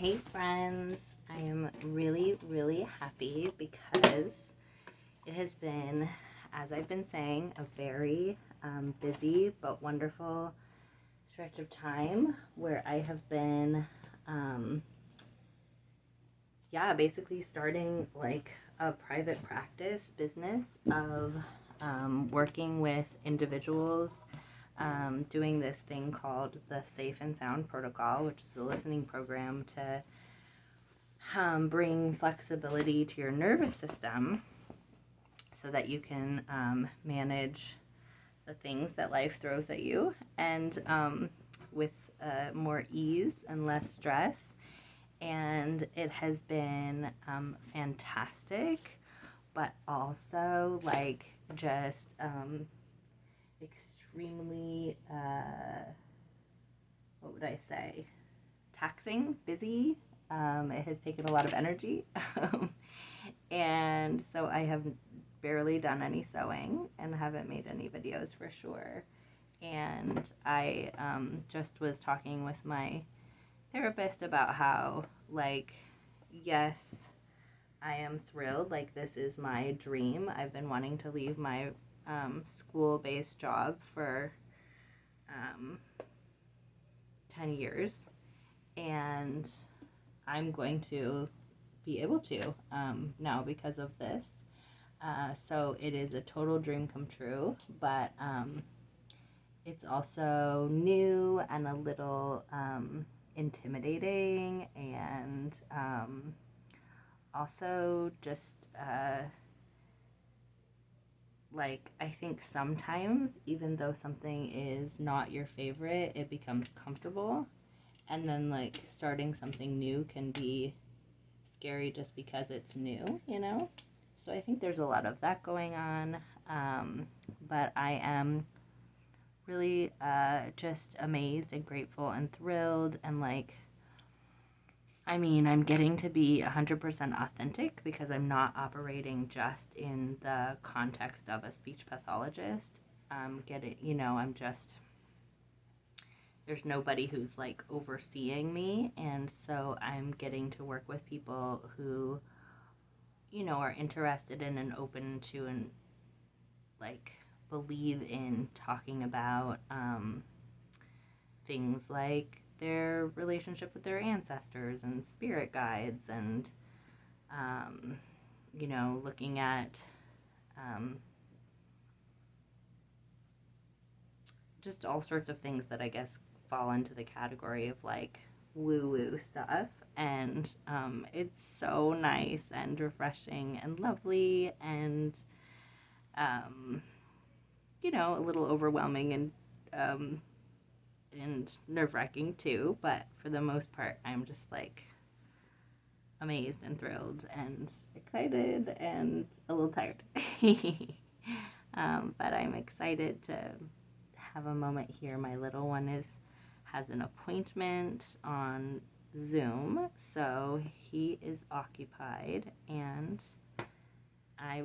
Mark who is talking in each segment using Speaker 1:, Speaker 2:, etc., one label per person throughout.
Speaker 1: Hey friends, I am really, really happy because it has been, as I've been saying, a very busy but wonderful stretch of time where I have been, basically starting like a private practice business of working with individuals, doing this thing called the Safe and Sound Protocol, which is a listening program to bring flexibility to your nervous system so that you can manage the things that life throws at you and with more ease and less stress. And it has been fantastic, but also like just extremely, what would I say, taxing, busy. It has taken a lot of energy. And so I have barely done any sewing and haven't made any videos for sure. And I just was talking with my therapist about how, like, yes, I am thrilled. Like, this is my dream. I've been wanting to leave my school-based job for 10 years. And I'm going to be able to now because of this. So it is a total dream come true, but it's also new and a little intimidating, and also just like I think sometimes even though something is not your favorite, it becomes comfortable, and then like starting something new can be scary just because it's new, you know? So I think there's a lot of that going on. But I am really just amazed and grateful and thrilled. And like, I mean, I'm getting to be 100% authentic because I'm not operating just in the context of a speech pathologist. I'm just, there's nobody who's like overseeing me. And so I'm getting to work with people who are interested in and open to and like believe in talking about things like their relationship with their ancestors and spirit guides, and looking at just all sorts of things that I guess fall into the category of like woo woo stuff. And it's so nice and refreshing and lovely, and a little overwhelming and nerve wracking too. But for the most part, I'm just like amazed and thrilled and excited and a little tired. But I'm excited to have a moment here. My little one has an appointment on Zoom, so he is occupied, and I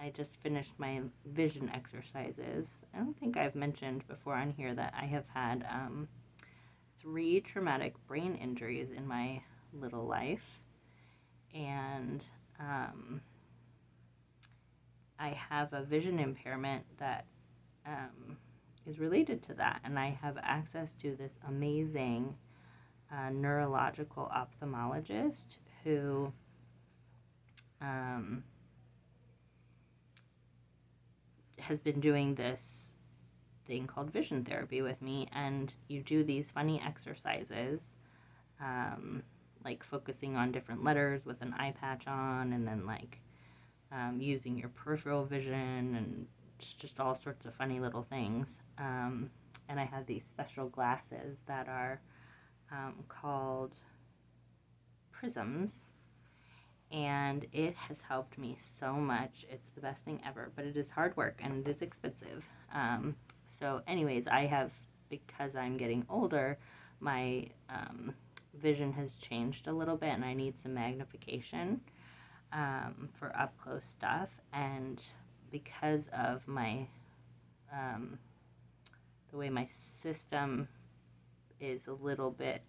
Speaker 1: just finished my vision exercises. I don't think I've mentioned before on here that I have had 3 traumatic brain injuries in my little life, and I have a vision impairment that is related to that, and I have access to this amazing neurological ophthalmologist who has been doing this thing called vision therapy with me, and you do these funny exercises, like focusing on different letters with an eye patch on, and then like using your peripheral vision, and just all sorts of funny little things. And I have these special glasses that are called prisms, and it has helped me so much. It's the best thing ever, but it is hard work and it is expensive. So anyways, because I'm getting older, my vision has changed a little bit, and I need some magnification for up close stuff. And because of my the way my system is a little bit,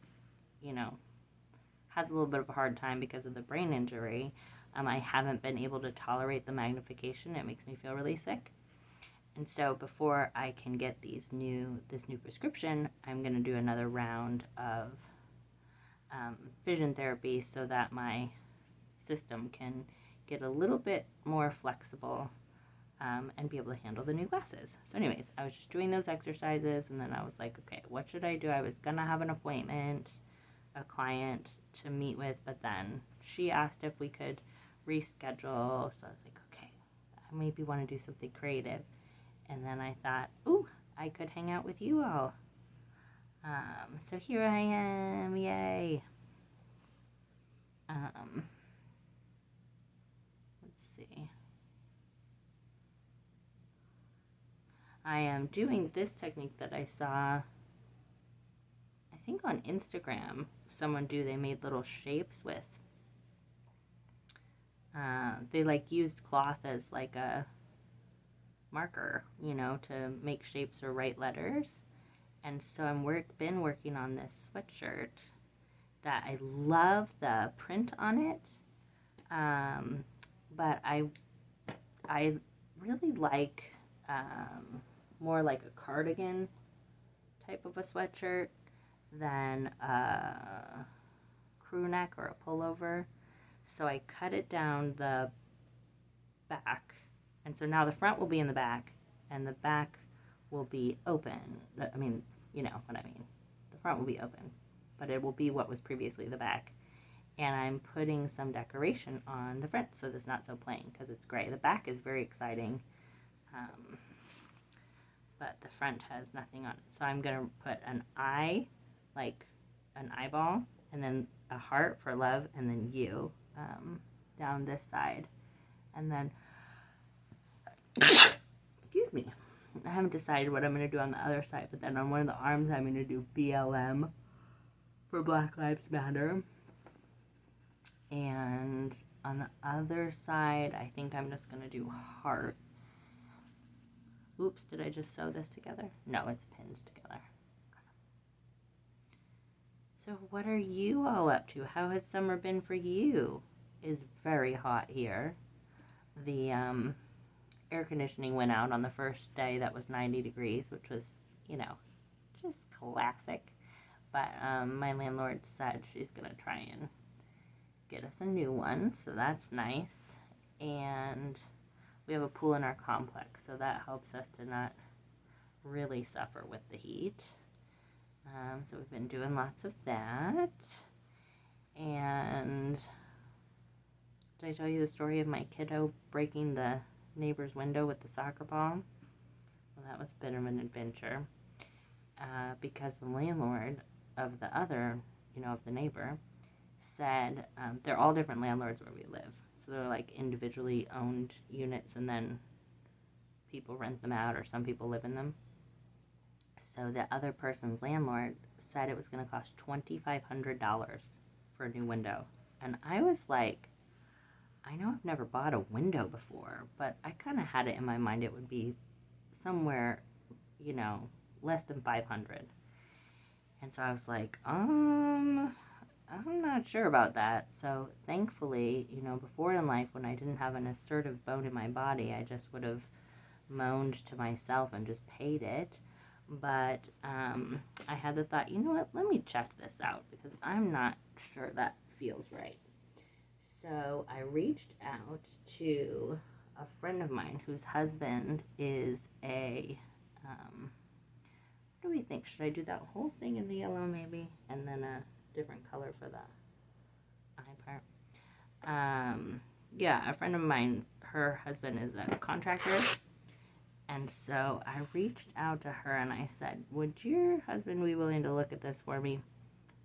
Speaker 1: has a little bit of a hard time because of the brain injury. I haven't been able to tolerate the magnification. It makes me feel really sick. And so before I can get this new prescription, I'm going to do another round of vision therapy so that my system can get a little bit more flexible and be able to handle the new glasses. So anyways, I was just doing those exercises, and then I was like, okay, what should I do? I was going to have an appointment, a client to meet with, but then she asked if we could reschedule. So I was like, okay, I maybe want to do something creative. And then I thought, ooh, I could hang out with you all. So here I am, yay. Let's see. I am doing this technique that I saw, I think on Instagram, someone do. They made little shapes with, they like used cloth as like a marker, you know, to make shapes or write letters. And so I've been working on this sweatshirt that I love the print on it, but I really like more like a cardigan type of a sweatshirt than a crew neck or a pullover. So I cut it down the back, and so now the front will be in the back and the back will be open. I mean, you know what I mean. The front will be open, but it will be what was previously the back. And I'm putting some decoration on the front so it's not so plain because it's gray. The back is very exciting, but the front has nothing on it. So I'm going to put an eye, like an eyeball, and then a heart for love, and then you down this side. And then, excuse me, I haven't decided what I'm going to do on the other side, but then on one of the arms I'm going to do BLM for Black Lives Matter. And on the other side, I think I'm just going to do hearts. Oops, did I just sew this together? No, it's pinned together. So what are you all up to? How has summer been for you? It's very hot here. The air conditioning went out on the first day that was 90 degrees, which was, you know, just classic. But my landlord said she's going to try and get us a new one, so that's nice. And we have a pool in our complex, so that helps us to not really suffer with the heat. So we've been doing lots of that. And did I tell you the story of my kiddo breaking the neighbor's window with the soccer ball? Well, that was a bit of an adventure because the landlord of the other, you know, of the neighbor, said they're all different landlords where we live. So they're like individually owned units, and then people rent them out, or some people live in them. So the other person's landlord said it was going to cost $2,500 for a new window. And I was like, I know I've never bought a window before, but I kind of had it in my mind it would be somewhere, you know, less than 500. And so I was like, I'm not sure about that. So thankfully, you know, before in life when I didn't have an assertive bone in my body, I just would have moaned to myself and just paid it. But I had the thought, you know what, let me check this out because I'm not sure that feels right. So I reached out to a friend of mine whose husband is a, what do we think? Should I do that whole thing in the yellow maybe? And then a different color for the eye part? Yeah, a friend of mine, her husband is a contractor. And so I reached out to her and I said, would your husband be willing to look at this for me?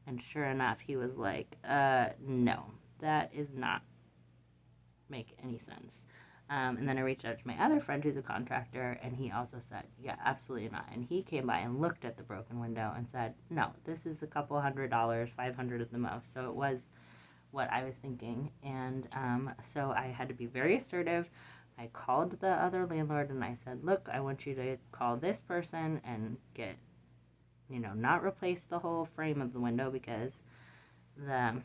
Speaker 1: And sure enough, he was like, no, that is not make any sense. And then I reached out to my other friend who's a contractor, and he also said, yeah, absolutely not. And he came by and looked at the broken window and said, no, this is a couple $100, $500 at the most. So it was what I was thinking. And so I had to be very assertive. I called the other landlord and I said, look, I want you to call this person and get, you know, not replace the whole frame of the window because the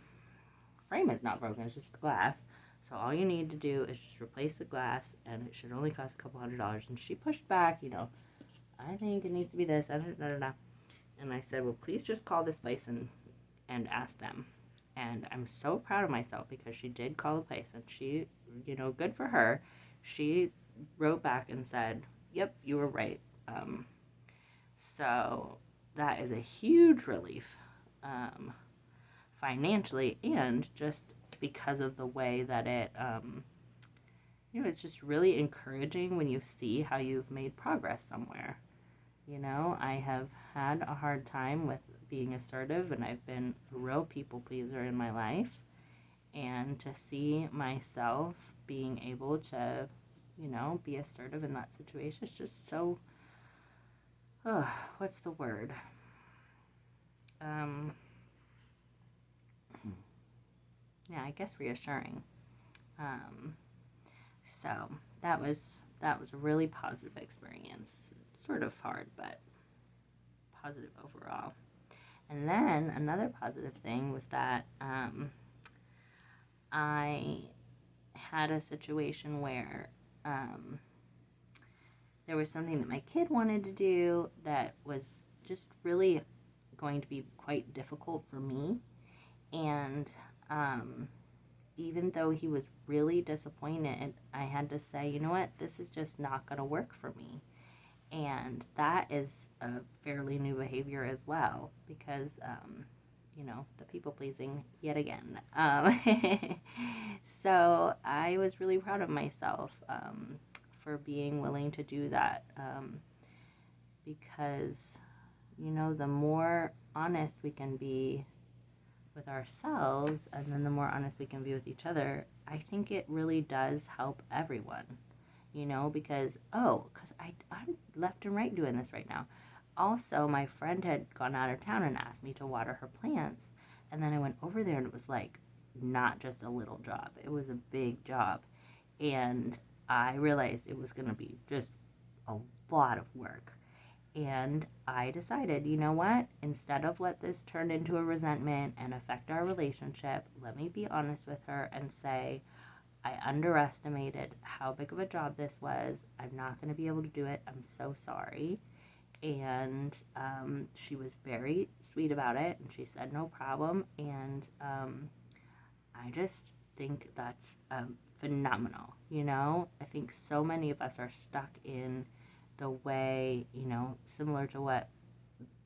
Speaker 1: frame is not broken, it's just the glass. So all you need to do is just replace the glass, and it should only cost a couple $100. And she pushed back, I think it needs to be this, and I said, well, please just call this place and ask them. And I'm so proud of myself because she did call the place, and she, good for her. She wrote back and said, yep, you were right. So that is a huge relief, financially, and just because of the way that it's just really encouraging when you see how you've made progress somewhere. I have had a hard time with being assertive, and I've been a real people pleaser in my life. And to see myself being able to, be assertive in that situation is just so, what's the word? Yeah, I guess reassuring. So that was a really positive experience. Sort of hard, but positive overall. And then another positive thing was that I had a situation where there was something that my kid wanted to do that was just really going to be quite difficult for me. And even though he was really disappointed, I had to say, you know what, this is just not going to work for me. And that is a fairly new behavior as well, because, the people pleasing yet again. So I was really proud of myself for being willing to do that, because, the more honest we can be with ourselves, and then the more honest we can be with each other, I think it really does help everyone. Because I'm left and right doing this right now. Also, my friend had gone out of town and asked me to water her plants, and then I went over there, and it was like not just a little job, it was a big job. And I realized it was going to be just a lot of work. And I decided, you know what? Instead of let this turn into a resentment and affect our relationship, let me be honest with her and say, I underestimated how big of a job this was. I'm not going to be able to do it. I'm so sorry. And she was very sweet about it, and she said no problem. And I just think that's phenomenal. I think so many of us are stuck in the way, similar to what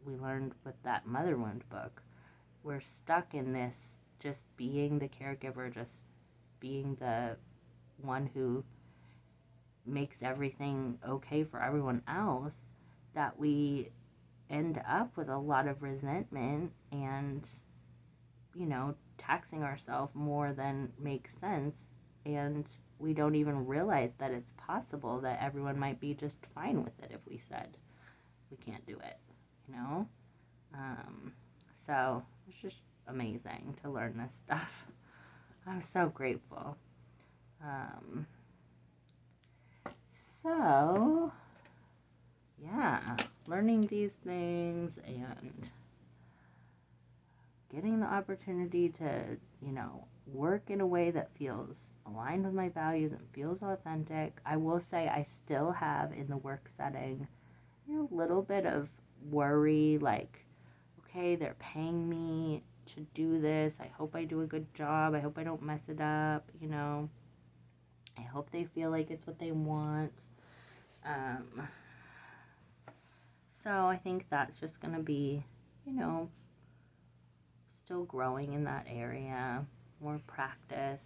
Speaker 1: we learned with that Mother Wound book. We're stuck in this just being the caregiver, just being the one who makes everything okay for everyone else, that we end up with a lot of resentment and, taxing ourselves more than makes sense. And we don't even realize that it's possible that everyone might be just fine with it if we said we can't do it, So it's just amazing to learn this stuff. I'm so grateful. So, yeah, learning these things and getting the opportunity to, work in a way that feels aligned with my values and feels authentic. I will say I still have in the work setting, a little bit of worry, like, okay, they're paying me to do this. I hope I do a good job. I hope I don't mess it up, I hope they feel like it's what they want. So I think that's just going to be, still growing in that area, more practice.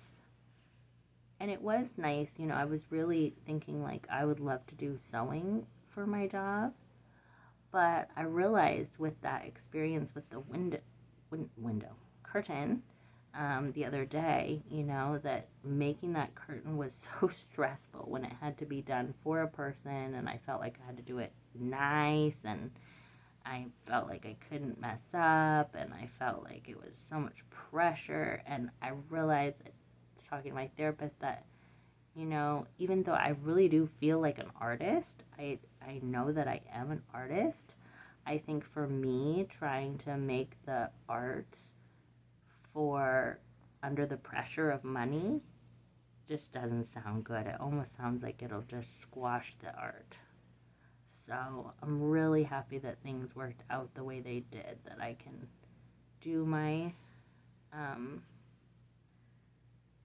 Speaker 1: And it was nice, I was really thinking like I would love to do sewing for my job. But I realized with that experience with the window curtain, the other day, that making that curtain was so stressful when it had to be done for a person, and I felt like I had to do it nice, and I felt like I couldn't mess up, and I felt like it was so much pressure. And I realized, talking to my therapist, that, even though I really do feel like an artist, I know that I am an artist. I think for me, trying to make the art for under the pressure of money just doesn't sound good. It almost sounds like it'll just squash the art. So I'm really happy that things worked out the way they did, that I can do my,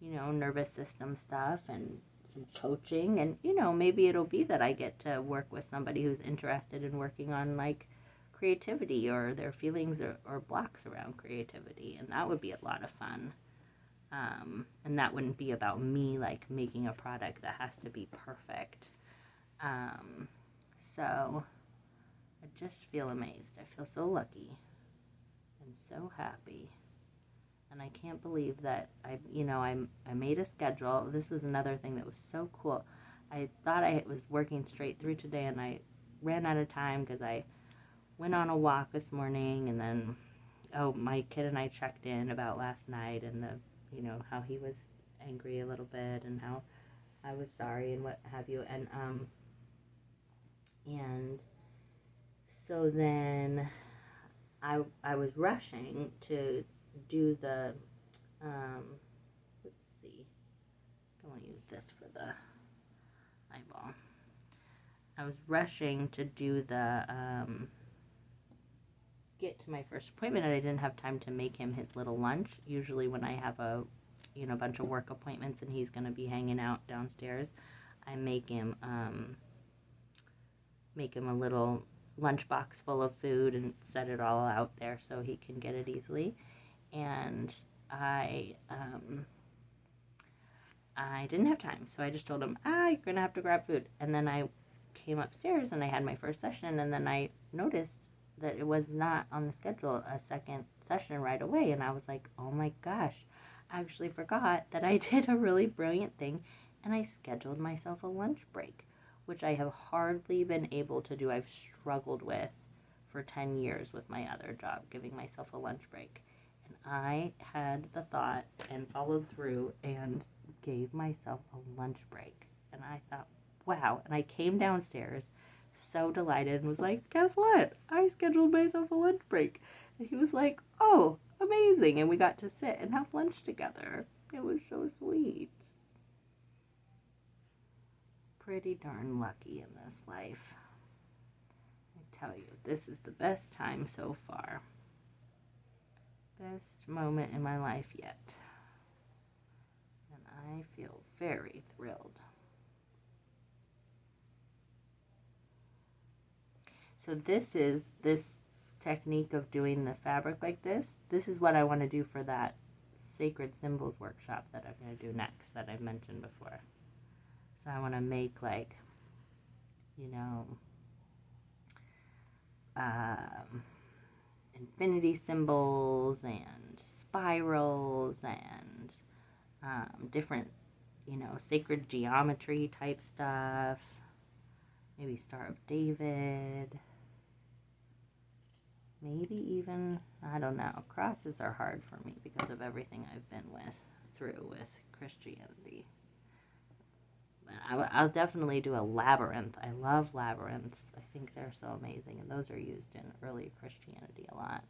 Speaker 1: nervous system stuff and some coaching. And, maybe it'll be that I get to work with somebody who's interested in working on like creativity or their feelings or blocks around creativity. And that would be a lot of fun. And that wouldn't be about me like making a product that has to be perfect. So I just feel amazed. I feel so lucky and so happy. And I can't believe that I made a schedule. This was another thing that was so cool. I thought I was working straight through today, and I ran out of time because I went on a walk this morning, and then, my kid and I checked in about last night and how he was angry a little bit and how I was sorry and what have you. And so then I was rushing to do the, let's see, I want to use this for the eyeball. I was rushing to do the, get to my first appointment, and I didn't have time to make him his little lunch. Usually when I have a bunch of work appointments and he's going to be hanging out downstairs, I make him a little lunchbox full of food and set it all out there so he can get it easily. And I didn't have time, so I just told him, you're gonna have to grab food. And then I came upstairs and I had my first session, and then I noticed that it was not on the schedule a second session right away, and I was like, oh my gosh, I actually forgot that I did a really brilliant thing, and I scheduled myself a lunch break, which I have hardly been able to do. I've struggled with for 10 years with my other job, giving myself a lunch break. And I had the thought and followed through and gave myself a lunch break. And I thought, wow. And I came downstairs so delighted and was like, guess what? I scheduled myself a lunch break. And he was like, oh, amazing. And we got to sit and have lunch together. It was so sweet. Pretty darn lucky in this life. I tell you, this is the best time so far. Best moment in my life yet. And I feel very thrilled. So this technique of doing the fabric like this. This is what I want to do for that Sacred Symbols workshop that I'm going to do next that I mentioned before. So I want to make like, infinity symbols and spirals and different, sacred geometry type stuff. Maybe Star of David. Maybe even, I don't know. Crosses are hard for me because of everything I've been through with Christianity. I'll definitely do a labyrinth. I love labyrinths. I think they're so amazing, and those are used in early Christianity a lot.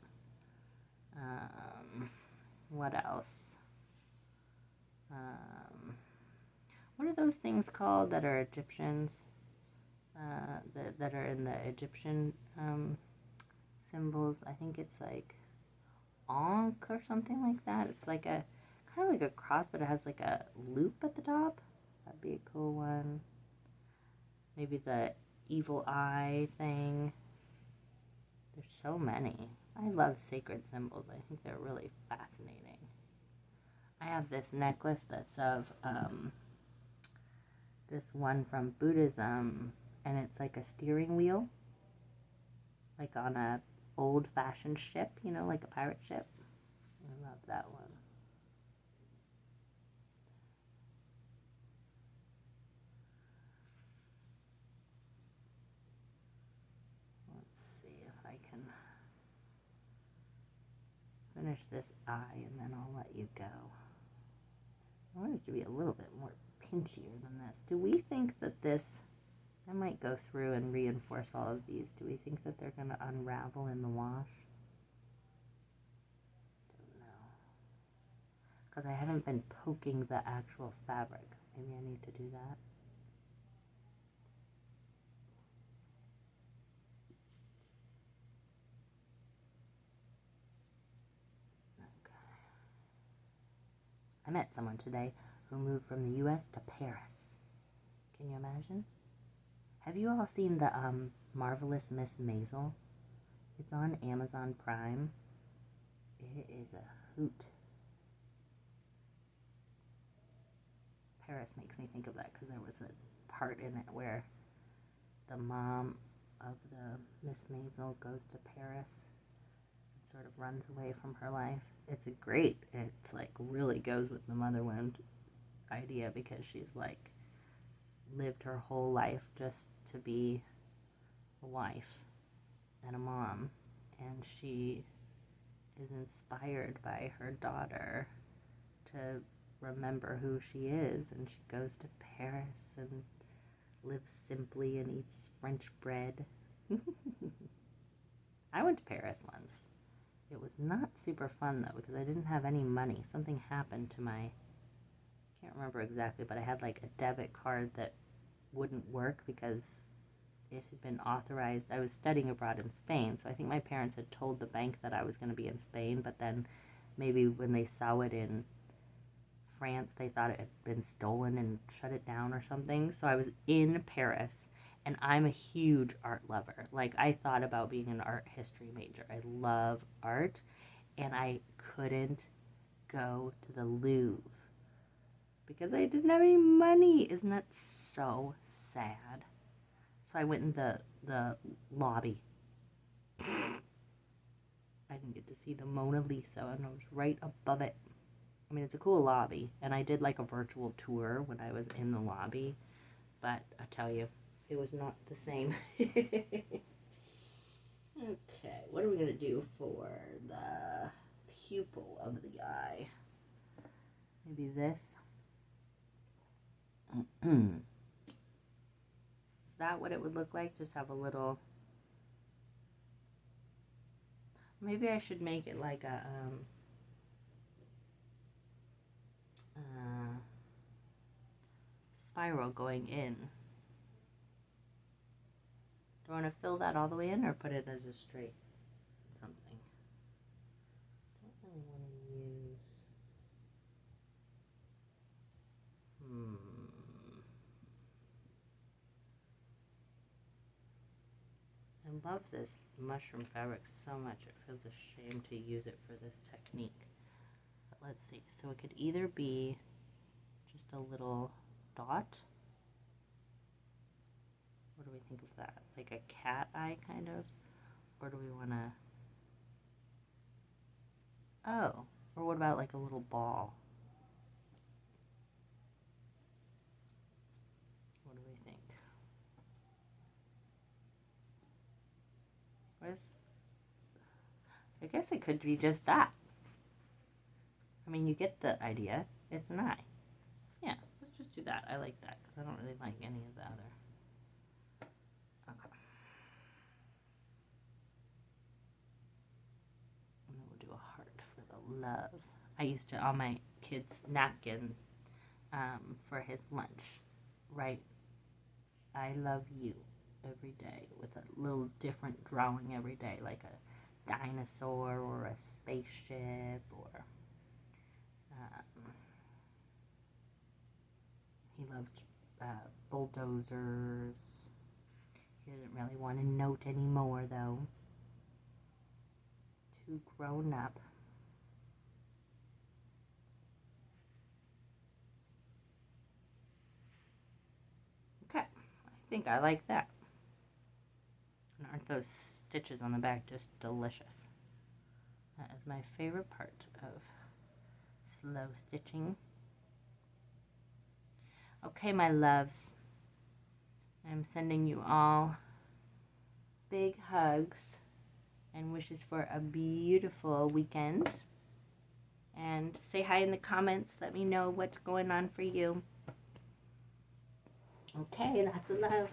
Speaker 1: What else? What are those things called that are Egyptians? That are in the Egyptian symbols? I think it's like Ankh or something like that. It's like a kind of like a cross, but it has like a loop at the top. That'd be a cool one. Maybe the evil eye thing. There's so many. I love sacred symbols. I think they're really fascinating. I have this necklace that's of this one from Buddhism, and it's like a steering wheel, like on a old-fashioned ship, like a pirate ship. I love that one. Finish this eye and then I'll let you go. I want it to be a little bit more pinchier than this. Do we think that this, I might go through and reinforce all of these. Do we think that they're going to unravel in the wash? Don't know. because I haven't been poking the actual fabric. Maybe I need to do that. Okay. I met someone today who moved from the US to Paris. Can you imagine? Have you all seen the Marvelous Miss Maisel? It's on Amazon Prime. It is a hoot. Paris makes me think of that because there was a part in it where the mom of the Miss Maisel goes to Paris and sort of runs away from her life. It's like really goes with the mother wound idea because she's like lived her whole life just to be a wife and a mom, and she is inspired by her daughter to remember who she is, and she goes to Paris and lives simply and eats French bread. I went to Paris once. It was not super fun though because I didn't have any money. Something happened to I can't remember exactly, but I had like a debit card that wouldn't work because it had been authorized. I was studying abroad in Spain, so I think my parents had told the bank that I was going to be in Spain, but then maybe when they saw it in France, they thought it had been stolen and shut it down or something. So I was in Paris, and I'm a huge art lover. Like, I thought about being an art history major. I love art, and I couldn't go to the Louvre because I didn't have any money. Isn't that so sad? So I went in the lobby. I didn't get to see the Mona Lisa, and I was right above it. I mean, it's a cool lobby, and I did like a virtual tour when I was in the lobby, but I tell you, it was not the same. Okay, what are we going to do for the pupil of the eye? Maybe this. Is that what it would look like? Just have a little... Maybe I should make it like a... spiral going in. Do I want to fill that all the way in or put it as a straight something? I don't really want to use... I love this mushroom fabric so much. It feels a shame to use it for this technique. But let's see. So it could either be just a little dot. What do we think of that? Like a cat eye, kind of? Or do we want to... Oh, or what about like a little ball? What do we think? I guess it could be just that. I mean, you get the idea. It's an eye. Yeah, let's just do that. I like that because I don't really like any of the other. Okay. And then we'll do a heart for the love. I used to, on my kid's napkin for his lunch, write, I love you every day with a little different drawing every day, like a dinosaur or a spaceship or... he loved bulldozers. He doesn't really want to note anymore, though. Too grown up. Okay, I think I like that. And aren't those stitches on the back just delicious? That is my favorite part of slow stitching. Okay, my loves, I'm sending you all big hugs and wishes for a beautiful weekend. And say hi in the comments. Let me know what's going on for you. Okay, lots of love.